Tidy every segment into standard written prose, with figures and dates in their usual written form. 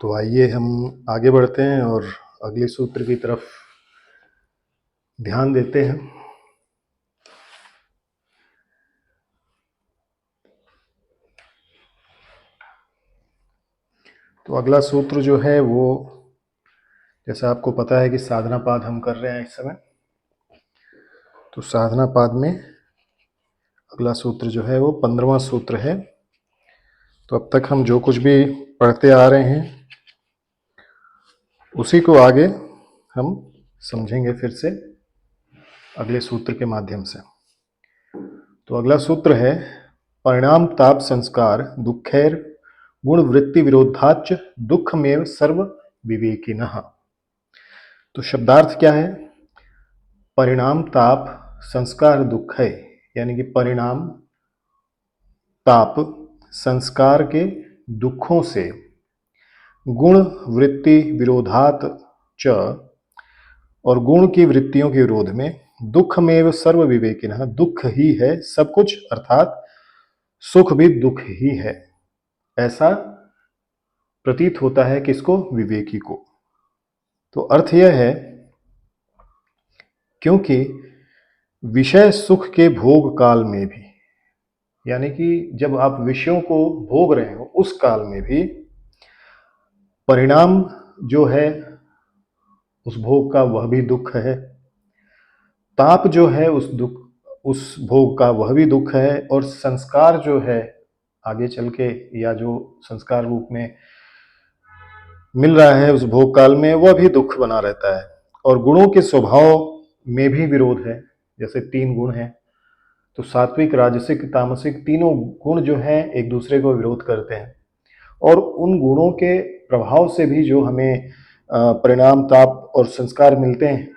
तो आइए हम आगे बढ़ते हैं और अगले सूत्र की तरफ ध्यान देते हैं। तो अगला सूत्र जो है वो, जैसा आपको पता है कि साधना पाद हम कर रहे हैं इस समय, तो साधना पाद में अगला सूत्र जो है वो 15वां सूत्र है। तो अब तक हम जो कुछ भी पढ़ते आ रहे हैं उसी को आगे हम समझेंगे फिर से अगले सूत्र के माध्यम से। तो अगला सूत्र है परिणाम ताप संस्कार दुखैर गुण वृत्ति विरोधाच दुखमेव सर्व विवेकिनः। तो शब्दार्थ क्या है? परिणाम ताप संस्कार दुख है, यानी कि परिणाम ताप संस्कार के दुखों से, गुण वृत्ति विरोधात च, और गुण की वृत्तियों के विरोध में, दुखमेव सर्व विवेकिनः, दुख ही है सब कुछ, अर्थात सुख भी दुख ही है, ऐसा प्रतीत होता है किसको? विवेकी को। तो अर्थ यह है क्योंकि विषय सुख के भोग काल में भी, यानी कि जब आप विषयों को भोग रहे हो उस काल में भी परिणाम जो है उस भोग का वह भी दुख है, ताप जो है उस भोग का वह भी दुख है, और संस्कार जो है आगे चल के या जो संस्कार रूप में मिल रहा है उस भोग काल में वह भी दुख बना रहता है। और गुणों के स्वभाव में भी विरोध है। जैसे 3 गुण हैं, तो सात्विक राजसिक तामसिक तीनों गुण जो हैं एक दूसरे को विरोध करते हैं, और उन गुणों के प्रभाव से भी जो हमें परिणाम ताप और संस्कार मिलते हैं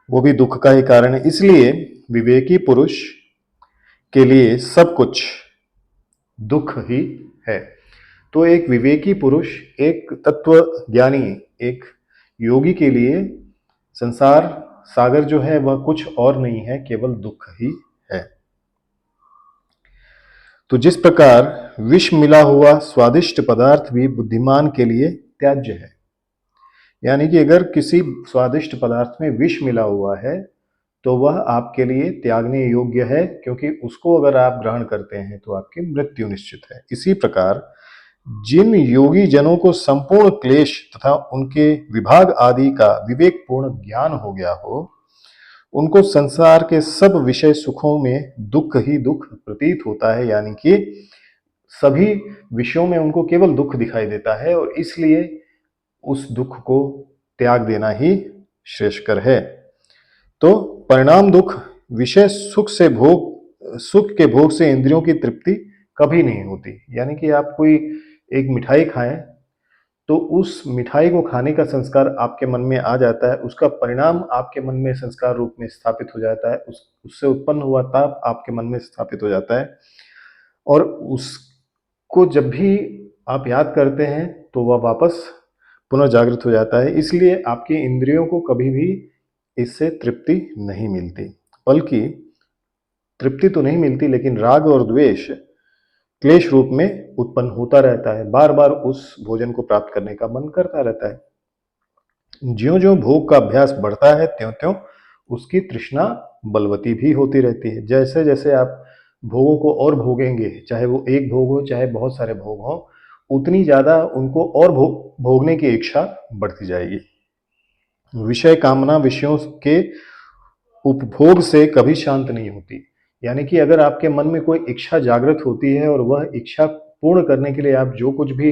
वो भी दुख का ही कारण है। इसलिए विवेकी पुरुष के लिए सब कुछ दुख ही है। तो एक विवेकी पुरुष, एक तत्व ज्ञानी, एक योगी के लिए संसार सागर जो है वह कुछ और नहीं है, केवल दुख ही है। तो जिस प्रकार विष मिला हुआ स्वादिष्ट पदार्थ भी बुद्धिमान के लिए त्याज्य है, यानी कि अगर किसी स्वादिष्ट पदार्थ में विष मिला हुआ है तो वह आपके लिए त्यागने योग्य है, क्योंकि उसको अगर आप ग्रहण करते हैं तो आपकी मृत्यु निश्चित है। इसी प्रकार जिन योगी जनों को संपूर्ण क्लेश तथा उनके विभाग आदि का विवेकपूर्ण ज्ञान हो गया हो, उनको संसार के सब विषय सुखों में दुख ही दुख प्रतीत होता है, यानी कि सभी विषयों में उनको केवल दुख दिखाई देता है, और इसलिए उस दुख को त्याग देना ही श्रेयस्कर है। तो परिणाम दुख विषय सुख के भोग से इंद्रियों की तृप्ति कभी नहीं होती। यानी कि आप कोई एक मिठाई खाएं तो उस मिठाई को खाने का संस्कार आपके मन में आ जाता है, उसका परिणाम आपके मन में संस्कार रूप में स्थापित हो जाता है, उससे उत्पन्न हुआ ताप आपके मन में स्थापित हो जाता है, और उसको जब भी आप याद करते हैं तो वह वापस पुनः जागृत हो जाता है। इसलिए आपकी इंद्रियों को कभी भी इससे तृप्ति नहीं मिलती, बल्कि तृप्ति तो नहीं मिलती लेकिन राग और द्वेष क्लेश रूप में उत्पन्न होता रहता है, बार बार उस भोजन को प्राप्त करने का मन करता रहता है। ज्यों ज्यों भोग का अभ्यास बढ़ता है त्यों त्यों उसकी तृष्णा बलवती भी होती रहती है। जैसे जैसे आप भोगों को और भोगेंगे, चाहे वो एक भोग हो चाहे बहुत सारे भोग हो, उतनी ज्यादा उनको और भोगने की इच्छा बढ़ती जाएगी। विषय कामना विषयों के उपभोग से कभी शांत नहीं होती। यानी कि अगर आपके मन में कोई इच्छा जागृत होती है और वह इच्छा पूर्ण करने के लिए आप जो कुछ भी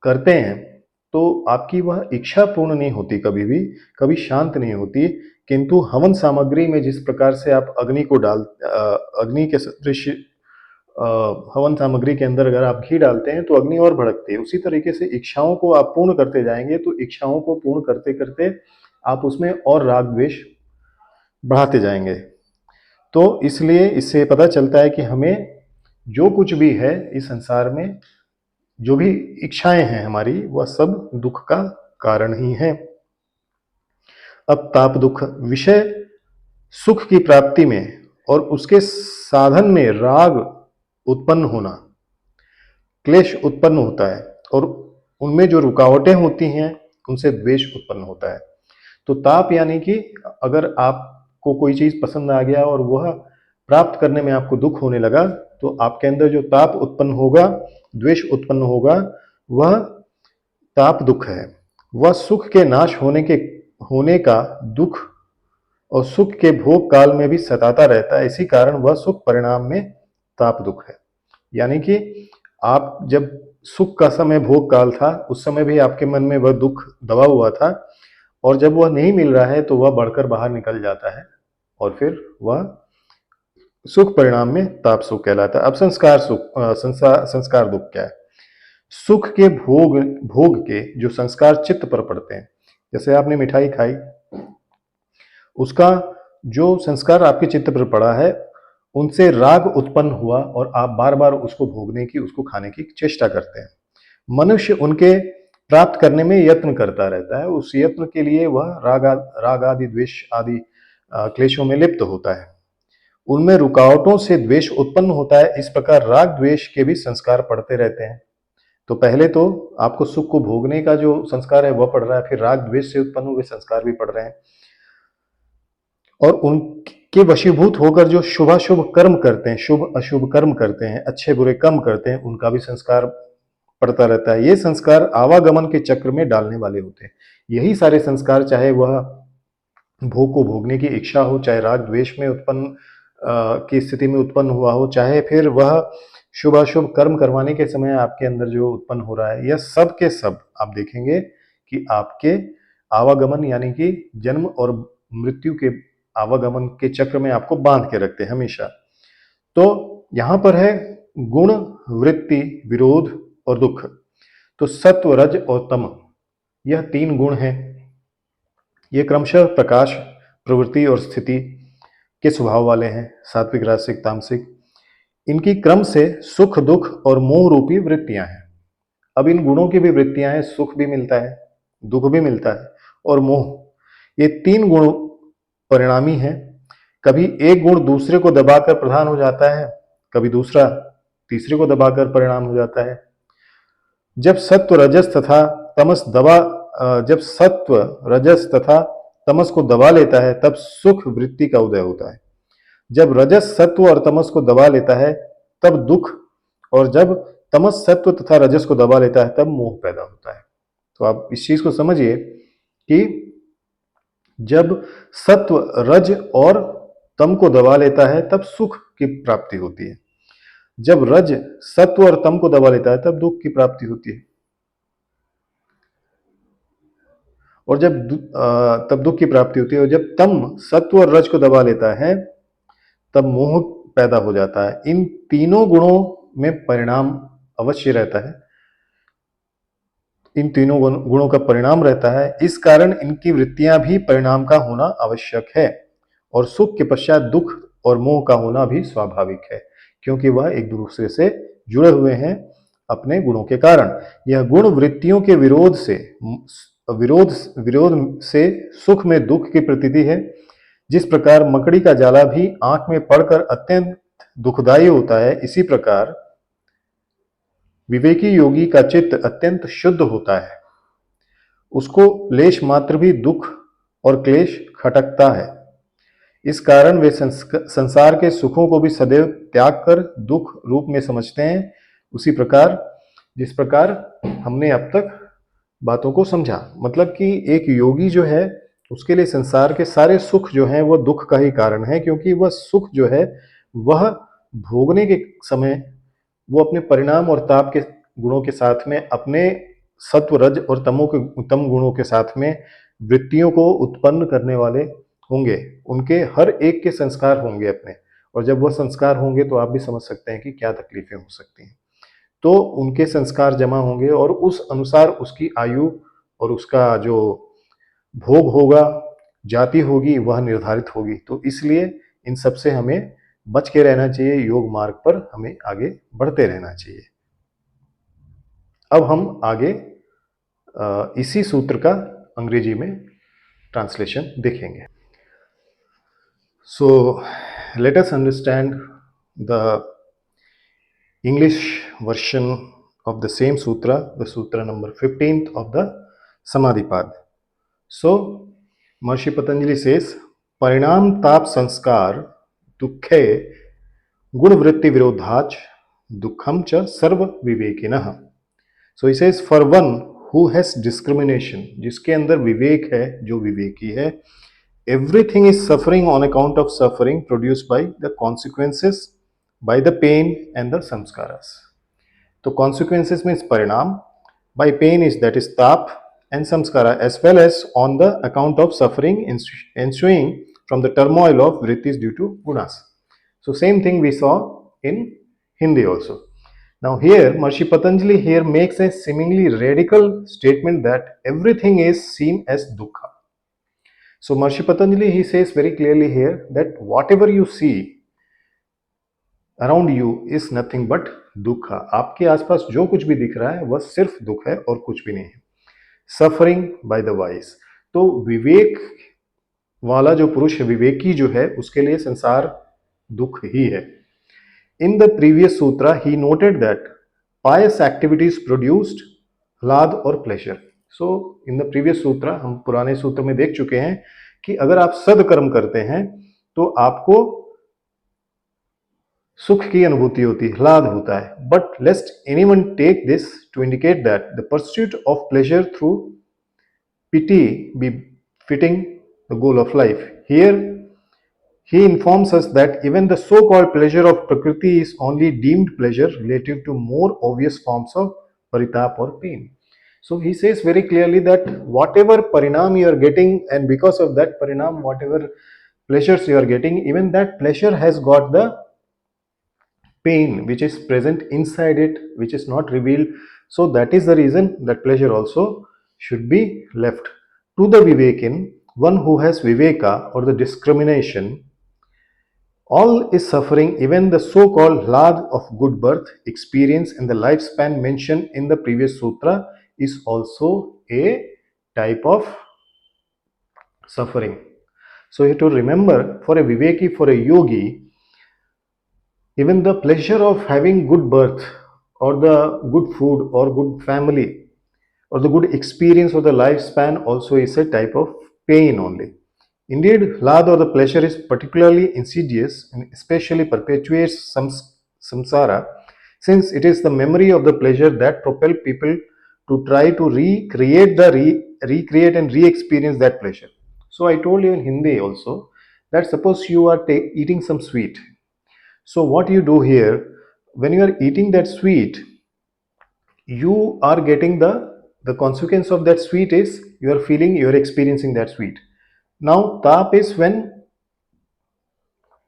करते हैं, तो आपकी वह इच्छा पूर्ण नहीं होती, कभी भी कभी शांत नहीं होती। किंतु हवन सामग्री में जिस प्रकार से आप अग्नि के सदृश हवन सामग्री के अंदर अगर आप घी डालते हैं तो अग्नि और भड़कती है, उसी तरीके से इच्छाओं को आप पूर्ण करते जाएंगे तो इच्छाओं को पूर्ण करते करते आप उसमें और राग द्वेष बढ़ाते जाएंगे। तो इसलिए इससे पता चलता है कि हमें जो कुछ भी है इस संसार में, जो भी इच्छाएं हैं हमारी, वह सब दुख का कारण ही है। अब ताप दुख विषय सुख की प्राप्ति में और उसके साधन में राग उत्पन्न होना, क्लेश उत्पन्न होता है, और उनमें जो रुकावटें होती हैं उनसे द्वेष उत्पन्न होता है। तो ताप यानी कि अगर आपको कोई चीज पसंद आ गया और वह प्राप्त करने में आपको दुख होने लगा, तो आपके अंदर जो ताप उत्पन्न होगा, द्वेष उत्पन्न होगा, वह ताप दुख है। वह सुख के नाश होने का दुख और सुख के भोग काल में भी सताता रहता है, इसी कारण वह सुख परिणाम में ताप दुख है। यानी कि आप जब सुख का समय भोग काल था, उस समय भी आपके मन में वह दुख दबा हुआ था, और जब वह नहीं मिल रहा है तो वह बढ़कर बाहर निकल जाता है और फिर वह सुख परिणाम में ताप सुख कहलाता है। अब संस्कार दुख क्या है? सुख के भोग के जो संस्कार चित्त पर पड़ते हैं, जैसे आपने मिठाई खाई, उसका जो संस्कार आपके चित्त पर पड़ा है, उनसे राग उत्पन्न हुआ और आप बार बार उसको भोगने की, उसको खाने की चेष्टा करते हैं। मनुष्य उनके प्राप्त करने में यत्न करता रहता है, उस यत्न के लिए वह राग आदि द्वेष आदि क्लेशों में लिप्त होता है। उनमें रुकावटों से द्वेष उत्पन्न होता है। इस प्रकार राग द्वेष के भी संस्कार पड़ते रहते हैं। तो पहले तो आपको सुख को भोगने का जो संस्कार है वह पड़ रहा है, फिर राग द्वेष से उत्पन्न हुए संस्कार भी पड़ रहे हैं, और उनके वशीभूत होकर जो शुभाशुभ कर्म करते हैं, शुभ अशुभ कर्म करते हैं, अच्छे बुरे कर्म करते हैं, उनका भी संस्कार पड़ता रहता है। ये संस्कार आवागमन के चक्र में डालने वाले होते हैं। यही सारे संस्कार, चाहे वह भोग को भोगने की इच्छा हो, चाहे राग द्वेष में उत्पन्न की स्थिति में उत्पन्न हुआ हो, चाहे फिर वह शुभ अशुभ कर्म करवाने के समय आपके अंदर जो उत्पन्न हो रहा है, यह सब के सब आप देखेंगे कि आपके आवागमन यानी कि जन्म और मृत्यु के आवागमन के चक्र में आपको बांध के रखते हैं हमेशा। तो यहां पर है गुण, वृत्ति, विरोध और दुख। तो सत्व, रज और तम, यह तीन गुण हैं। ये क्रमशः प्रकाश, प्रवृत्ति और स्थिति के स्वभाव वाले हैं, सात्विक, राजसिक, तामसिक। इनकी क्रम से सुख, दुख और मोह रूपी वृत्तियां हैं। अब इन गुणों की भी वृत्तियां हैं, सुख भी मिलता है, दुख भी मिलता है और मोह। ये तीन गुण परिणामी हैं। कभी एक गुण दूसरे को दबाकर प्रधान हो जाता है, कभी दूसरा तीसरे को दबाकर परिणाम हो जाता है। जब सत्व रजस तथा तमस जब सत्व रजस तथा तमस को दबा लेता है, तब सुख वृत्ति का उदय होता है। जब रजस सत्व और तमस को दबा लेता है, तब दुख, और जब तमस सत्व तथा रजस को दबा लेता है, तब मोह पैदा होता है। तो आप इस चीज को समझिए कि जब सत्व रज और तम को दबा लेता है, तब सुख की प्राप्ति होती है। जब रज सत्व और तम को दबा लेता है, तब दुख की प्राप्ति होती है। और तब दुख की प्राप्ति होती है। और जब तम सत्व और रज को दबा लेता है, तब मोह पैदा हो जाता है। इन तीनों गुणों में परिणाम अवश्य रहता है, इन तीनों गुणों का परिणाम रहता है। इस कारण इनकी वृत्तियां भी परिणाम का होना आवश्यक है, और सुख के पश्चात दुख और मोह का होना भी स्वाभाविक है, क्योंकि वह एक दूसरे से जुड़े हुए हैं अपने गुणों के कारण। यह गुण वृत्तियों के विरोध से सुख में दुख की प्रतीति है। जिस प्रकार मकड़ी का जाला भी आंख में पड़कर अत्यंत दुखदायी होता है, इसी प्रकार विवेकी योगी का चित्त अत्यंत शुद्ध होता है। उसको लेश मात्र भी दुख और क्लेश खटकता है। इस कारण वे संसार के सुखों को भी सदैव त्याग कर दुख रूप में समझते हैं। उसी प्रकार जिस प्रकार हमने अब तक बातों को समझा, मतलब कि एक योगी जो है, उसके लिए संसार के सारे सुख जो हैं वह दुख का ही कारण है, क्योंकि वह सुख जो है वह भोगने के समय वो अपने परिणाम और ताप के गुणों के साथ में, अपने सत्व रज और तम गुणों के साथ में वृत्तियों को उत्पन्न करने वाले होंगे। उनके हर एक के संस्कार होंगे अपने, और जब वह संस्कार होंगे तो आप भी समझ सकते हैं कि क्या तकलीफें हो सकती हैं। तो उनके संस्कार जमा होंगे और उस अनुसार उसकी आयु और उसका जो भोग होगा, जाति होगी, वह निर्धारित होगी। तो इसलिए इन सब से हमें बच के रहना चाहिए, योग मार्ग पर हमें आगे बढ़ते रहना चाहिए। अब हम आगे इसी सूत्र का अंग्रेजी में ट्रांसलेशन देखेंगे। So let us understand the English version of the same sutra, the sutra number 15th of the Samadhipad. So, Maharishi Patanjali says, Parinam tap sanskar dukhe gud vritti virodhach dukham cha sarva vivekinah. So he says, for one who has discrimination, जिसके अंदर विवेक है, जो विवेकी है, everything is suffering on account of suffering produced by the consequences, by the pain and the samskaras. So consequences means parinam, by pain is that is tap and samskara, as well as on the account of suffering ensuing from the turmoil of vrittis due to gunas. So same thing we saw in Hindi also. Now here Maharishi Patanjali here makes a seemingly radical statement that everything is seen as dukkha. So Maharishi Patanjali he says very clearly here that whatever you see around you is nothing but दुख. आपके आसपास जो कुछ भी दिख रहा है वह सिर्फ दुख है और कुछ भी नहीं है. Suffering by the wise. तो विवेक वाला जो पुरुष है, विवेकी जो है, उसके लिए संसार दुख ही है. In the previous sutra he noted that pious activities produced hlada और pleasure. So in the previous sutra, हम पुराने सूत्र में देख चुके हैं कि अगर आप सदकर्म करते हैं तो आपको सुख की अनुभूति होती है, ह्लाद होता है. But lest anyone take this to indicate that the pursuit of pleasure through piety be fitting the goal of life. Here he informs us that even the so-called pleasure of prakriti is only deemed pleasure relative to more obvious forms of paritap or pain. So he says very clearly that whatever parinam you are getting, and because of that parinam whatever pleasures you are getting, even that pleasure has got the pain which is present inside it, which is not revealed. So that is the reason that pleasure also should be left to the vivekin, one who has viveka or the discrimination. All is suffering, even the so-called hlad of good birth, experience and the lifespan mentioned in the previous sutra is also a type of suffering. So you have to remember, for a viveki, for a yogi, even the pleasure of having good birth or the good food or good family or the good experience or the lifespan also is a type of pain only. Indeed, hlad or the pleasure is particularly insidious and especially perpetuates samsara, since it is the memory of the pleasure that propel people to try to recreate and re-experience that pleasure. So I told you in Hindi also that suppose you are eating some sweet. So what you do here, when you are eating that sweet, you are getting the consequence of that sweet is you are feeling, you are experiencing that sweet. Now tap is when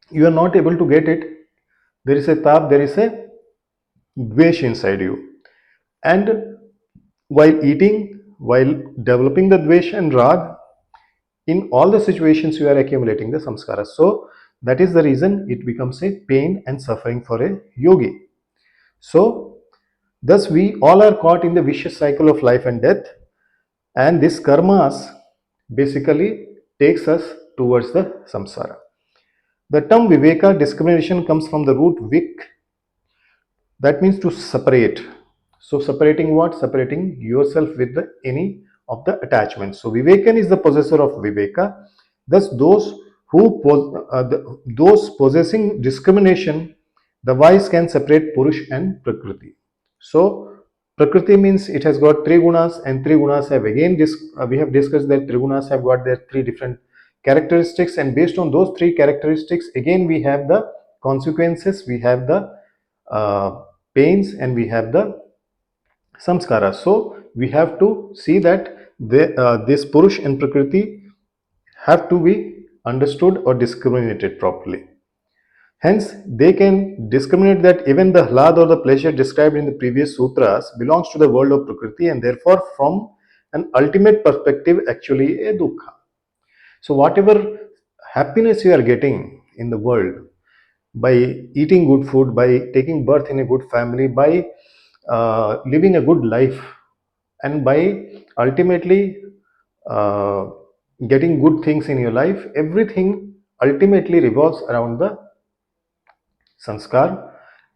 you are not able to get it. There is a tap, there is a dvesh inside you, and while eating, while developing the dvesh and rag, in all the situations you are accumulating the samskara. So that is the reason it becomes a pain and suffering for a yogi. So thus we all are caught in the vicious cycle of life and death, and this karmas basically takes us towards the samsara. The term viveka, discrimination, comes from the root vik, that means to separate. So separating what? Separating yourself with any of the attachments. So vivekan is the possessor of viveka. Thus those possessing discrimination, the wise can separate purush and prakriti. So prakriti means it has got three gunas, and three gunas have again we have discussed that three gunas have got their three different characteristics, and based on those three characteristics again we have the consequences, we have the pains, and we have the samskara. So we have to see that this purush and prakriti have to be understood or discriminated properly. Hence, they can discriminate that even the hlad or the pleasure described in the previous sutras belongs to the world of prakriti, and therefore from an ultimate perspective actually a dukkha. So whatever happiness you are getting in the world by eating good food, by taking birth in a good family, by living a good life, and by ultimately uh, getting good things in your life, everything ultimately revolves around the sanskar,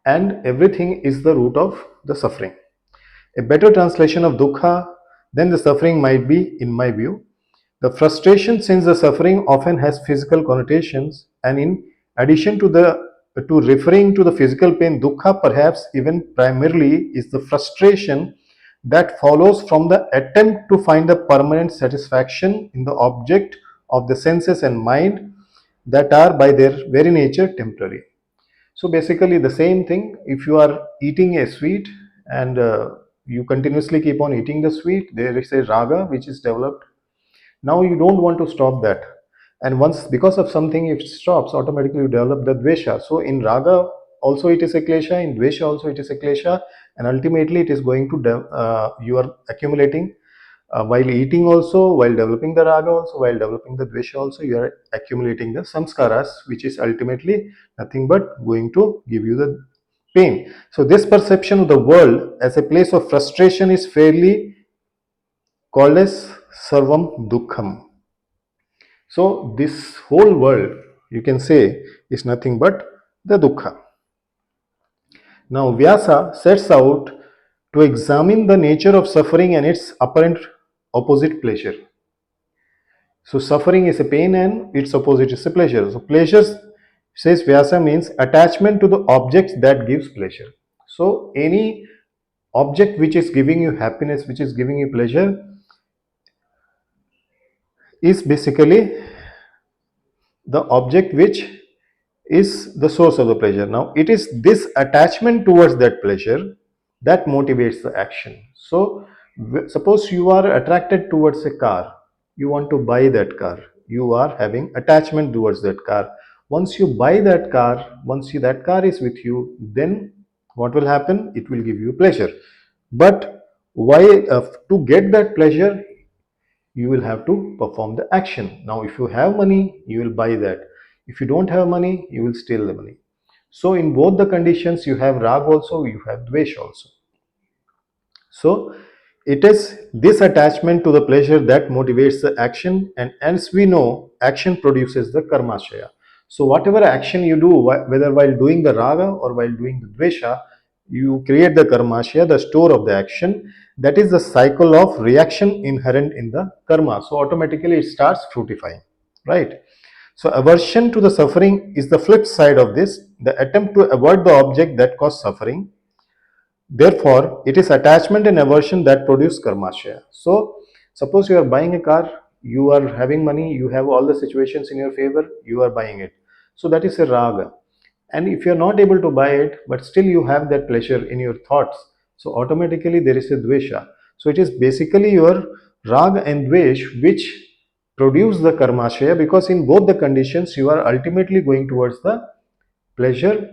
and everything is the root of the suffering. A better translation of dukkha than the suffering might be, in my view, the frustration, since the suffering often has physical connotations, and in addition to referring to the physical pain, dukkha perhaps even primarily is the frustration that follows from the attempt to find a permanent satisfaction in the object of the senses and mind that are by their very nature temporary. So basically the same thing, if you are eating a sweet and you continuously keep on eating the sweet, there is a raga which is developed. Now you don't want to stop that, and once because of something if it stops, automatically you develop the dvesha. So in raga also it is a klesha, in dvesha also it is a klesha, and ultimately it is going to you are accumulating while eating also, while developing the raga also, while developing the dvesha also, you are accumulating the samskaras, which is ultimately nothing but going to give you the pain. So this perception of the world as a place of frustration is fairly called as sarvam dukkham. So this whole world, you can say, is nothing but the dukkha. Now Vyasa sets out to examine the nature of suffering and its apparent opposite, pleasure. So suffering is a pain and its opposite is a pleasure. So pleasures, says Vyasa, means attachment to the objects that gives pleasure. So any object which is giving you happiness, which is giving you pleasure, is basically the object which is the source of the pleasure. Now it is this attachment towards that pleasure that motivates the action. So suppose you are attracted towards a car, you want to buy that car, you are having attachment towards that car. Once you buy that car, that car is with you, then what will happen? It will give you pleasure. But why to get that pleasure, you will have to perform the action. Now if you have money, you will buy that. If you don't have money, you will steal the money. So in both the conditions, you have rag also, you have dvesh also. So it is this attachment to the pleasure that motivates the action, and as we know, action produces the karmashaya. So whatever action you do, whether while doing the raga or while doing the dvesha, you create the karmashaya, the store of the action. That is the cycle of reaction inherent in the karma. So automatically it starts fructifying, right? So aversion to the suffering is the flip side of this, the attempt to avoid the object that causes suffering. Therefore, it is attachment and aversion that produce karmashaya. So, suppose you are buying a car, you are having money, you have all the situations in your favor, you are buying it. So, that is a raga. And if you are not able to buy it, but still you have that pleasure in your thoughts, so automatically there is a dvesha. So, it is basically your raga and dvesh which produce the karmashaya, because in both the conditions you are ultimately going towards the pleasure,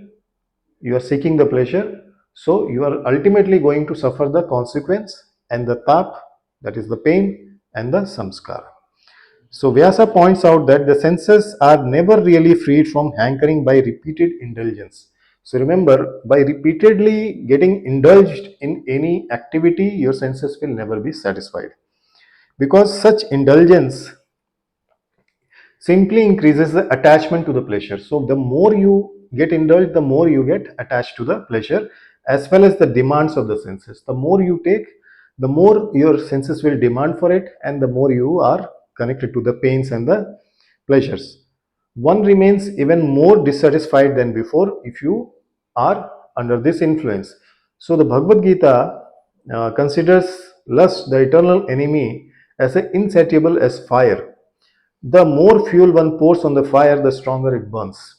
you are seeking the pleasure, so you are ultimately going to suffer the consequence and the tap, that is the pain, and the samskara. So Vyasa points out that the senses are never really freed from hankering by repeated indulgence. So remember, by repeatedly getting indulged in any activity, your senses will never be satisfied, because such indulgence simply increases the attachment to the pleasure. So the more you get indulged, the more you get attached to the pleasure, as well as the demands of the senses. The more you take, the more your senses will demand for it, and the more you are connected to the pains and the pleasures. One remains even more dissatisfied than before if you are under this influence. So the Bhagavad Gita considers lust, the eternal enemy, as insatiable as fire. The more fuel one pours on the fire, the stronger it burns.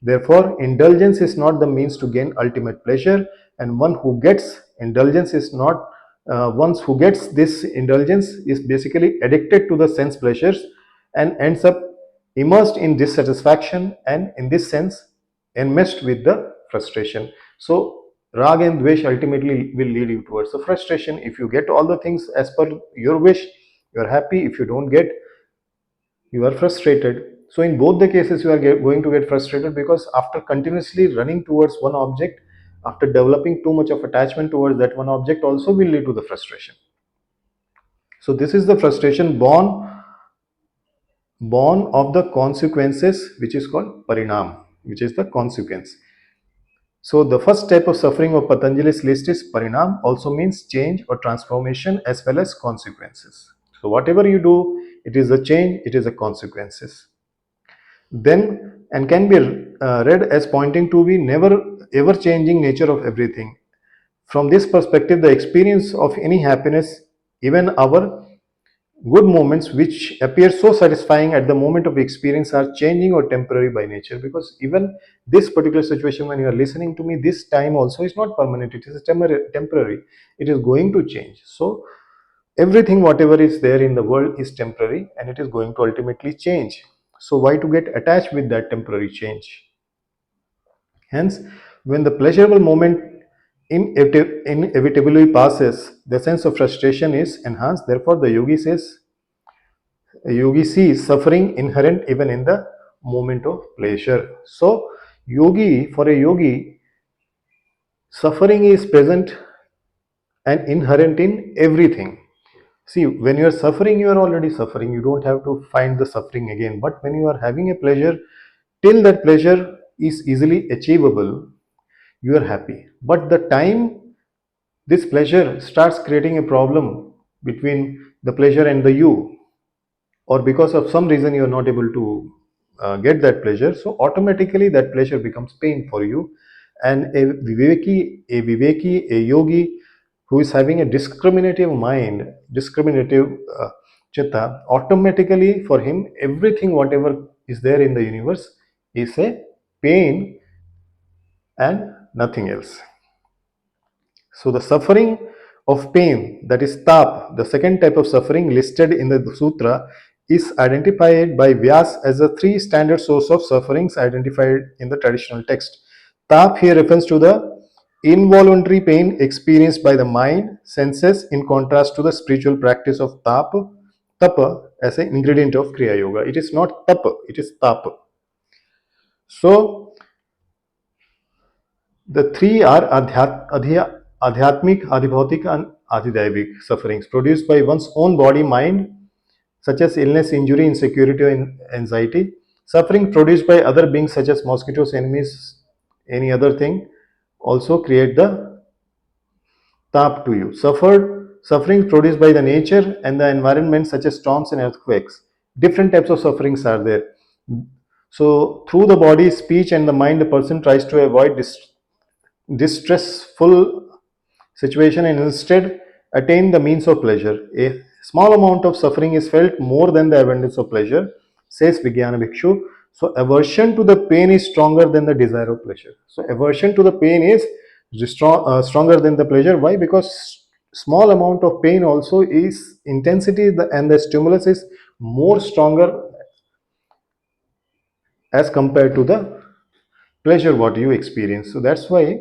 Therefore, indulgence is not the means to gain ultimate pleasure, and one who gets indulgence is not one who gets this indulgence is basically addicted to the sense pleasures and ends up immersed in dissatisfaction, and in this sense enmeshed with the frustration. So rag and dvesh ultimately will lead you towards the frustration. If you get all the things as per your wish, you are happy. If you don't get, you are frustrated. So in both the cases you are going to get frustrated, because after continuously running towards one object, after developing too much of attachment towards that one object, also will lead to the frustration. So this is the frustration born of the consequences, which is called parinam, which is the consequence. So the first type of suffering of Patanjali's list is parinam, also means change or transformation as well as consequences. So whatever you do, it is a change, it is a consequences. Then and can be read as pointing to the never ever changing nature of everything. From this perspective, the experience of any happiness, even our good moments which appear so satisfying at the moment of experience, are changing or temporary by nature, because even this particular situation when you are listening to me, this time also is not permanent, it is temporary, it is going to change. So everything whatever is there in the world is temporary and it is going to ultimately change. So why to get attached with that temporary change? Hence, when the pleasurable moment inevitably passes, the sense of frustration is enhanced. Therefore, the yogi says, a yogi sees suffering inherent even in the moment of pleasure. So, for a yogi, suffering is present and inherent in everything. See, when you are suffering, you are already suffering. You don't have to find the suffering again. But when you are having a pleasure, till that pleasure is easily achievable, you are happy. But the time this pleasure starts creating a problem between the pleasure and the you, or because of some reason you are not able to get that pleasure, so automatically that pleasure becomes pain for you. And a yogi who is having a discriminative mind, discriminative chitta, automatically for him everything whatever is there in the universe is a pain and nothing else. So the suffering of pain, that is tap, the second type of suffering listed in the sutra, is identified by Vyas as the three standard source of sufferings identified in the traditional text. Tap here refers to the involuntary pain experienced by the mind, senses, in contrast to the spiritual practice of tapa as an ingredient of Kriya Yoga. It is not tapa, it is tapa. So the three are adhyatmic, adhibhautik, and adhidaivic sufferings produced by one's own body mind, such as illness, injury, insecurity, and anxiety. Suffering produced by other beings, such as mosquitoes, enemies, any other thing, also create the tap to you. Suffering produced by the nature and the environment, such as storms and earthquakes. Different types of sufferings are there. So, through the body, speech, and the mind, the person tries to avoid distressful situation and instead attain the means of pleasure. A small amount of suffering is felt more than the abundance of pleasure, says Vijnana Bhikshu. So aversion to the pain is stronger than the desire of pleasure. So aversion to the pain is stronger than the pleasure. Why? Because small amount of pain also is intensity and the stimulus is more stronger as compared to the pleasure what you experience. So that's why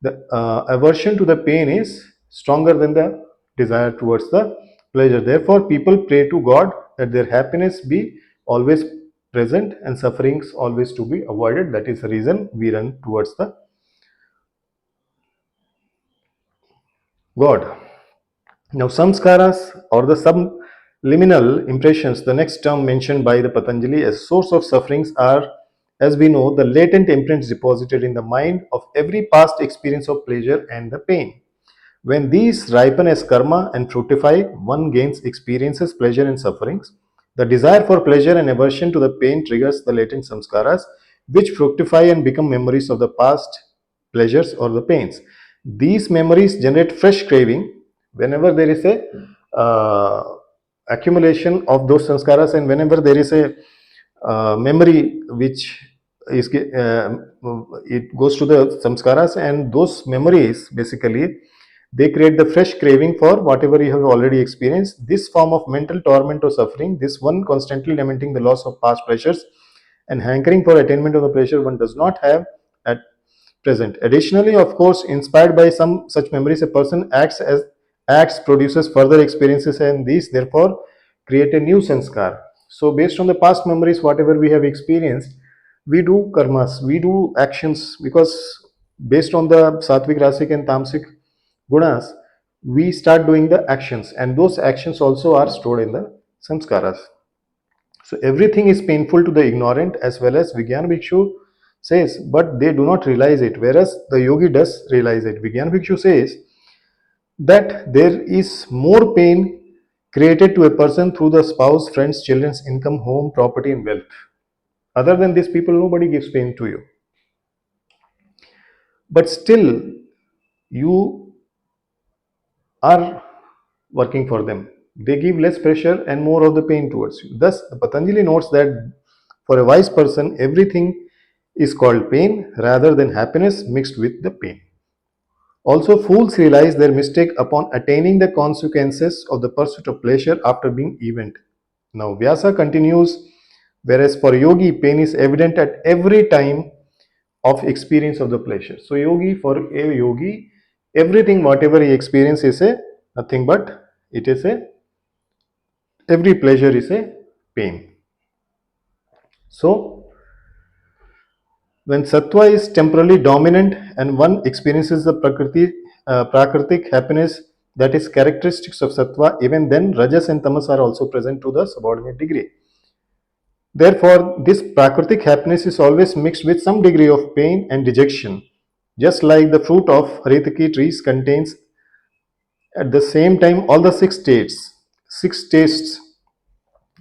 the aversion to the pain is stronger than the desire towards the pleasure. Therefore, people pray to God that their happiness be always present and sufferings always to be avoided. That is the reason we run towards the God. Now, samskaras or the subliminal impressions, the next term mentioned by the Patanjali as source of sufferings, are, as we know, the latent imprints deposited in the mind of every past experience of pleasure and the pain. When these ripen as karma and fructify, one gains experiences pleasure and sufferings. The desire for pleasure and aversion to the pain triggers the latent samskaras, which fructify and become memories of the past pleasures or the pains. These memories generate fresh craving whenever there is a accumulation of those samskaras, and whenever there is a memory which is it goes to the samskaras, and those memories basically they create the fresh craving for whatever you have already experienced. This form of mental torment or suffering, this one constantly lamenting the loss of past pleasures and hankering for attainment of the pleasure one does not have at present. Additionally, of course, inspired by some such memories, a person acts, produces further experiences, and these therefore create a new sanskar. So, based on the past memories, whatever we have experienced, we do karmas, we do actions, because based on the sattvic, rasic, and tamasic gunas, we start doing the actions, and those actions also are stored in the samskaras. So everything is painful to the ignorant, as well as Vijnana Bhikshu says, but they do not realize it, whereas the yogi does realize it. Vigyan Bhikshu says that there is more pain created to a person through the spouse, friends, children's income, home, property, and wealth. Other than these people, nobody gives pain to you. But still, you are working for them. They give less pressure and more of the pain towards you. Thus, Patanjali notes that for a wise person, everything is called pain rather than happiness mixed with the pain. Also, fools realize their mistake upon attaining the consequences of the pursuit of pleasure after being event. Now, Vyasa continues, whereas for yogi, pain is evident at every time of experience of the pleasure. So, for a yogi, everything whatever he experiences is a nothing but it is a every pleasure is a pain. So, when sattva is temporarily dominant and one experiences the prakritic happiness that is characteristics of sattva, even then rajas and tamas are also present to the subordinate degree. Therefore, this prakritic happiness is always mixed with some degree of pain and dejection, just like the fruit of haritaki trees contains at the same time all the six tastes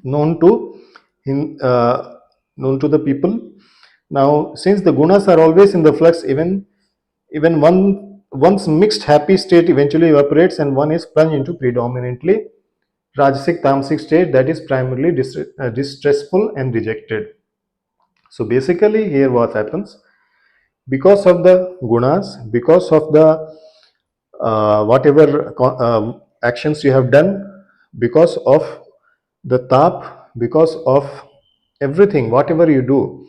known to known to the people. Now, since the gunas are always in the flux, even one's mixed happy state eventually evaporates, and one is plunged into predominantly rajasic tamasic state that is primarily distressful and rejected. So basically, here what happens, because of the gunas, because of the whatever actions you have done, because of the tap, because of everything, whatever you do,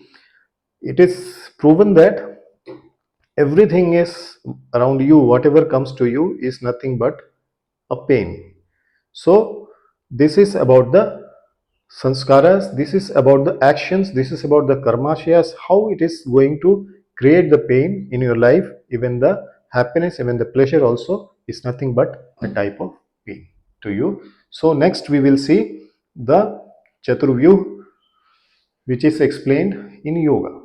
it is proven that everything is around you, whatever comes to you is nothing but a pain. So, this is about the sanskaras, this is about the actions, this is about the karmashayas, how it is going to create the pain in your life. Even the happiness, even the pleasure also is nothing but a type of pain to you. So, next we will see the Chaturvyuh, which is explained in yoga.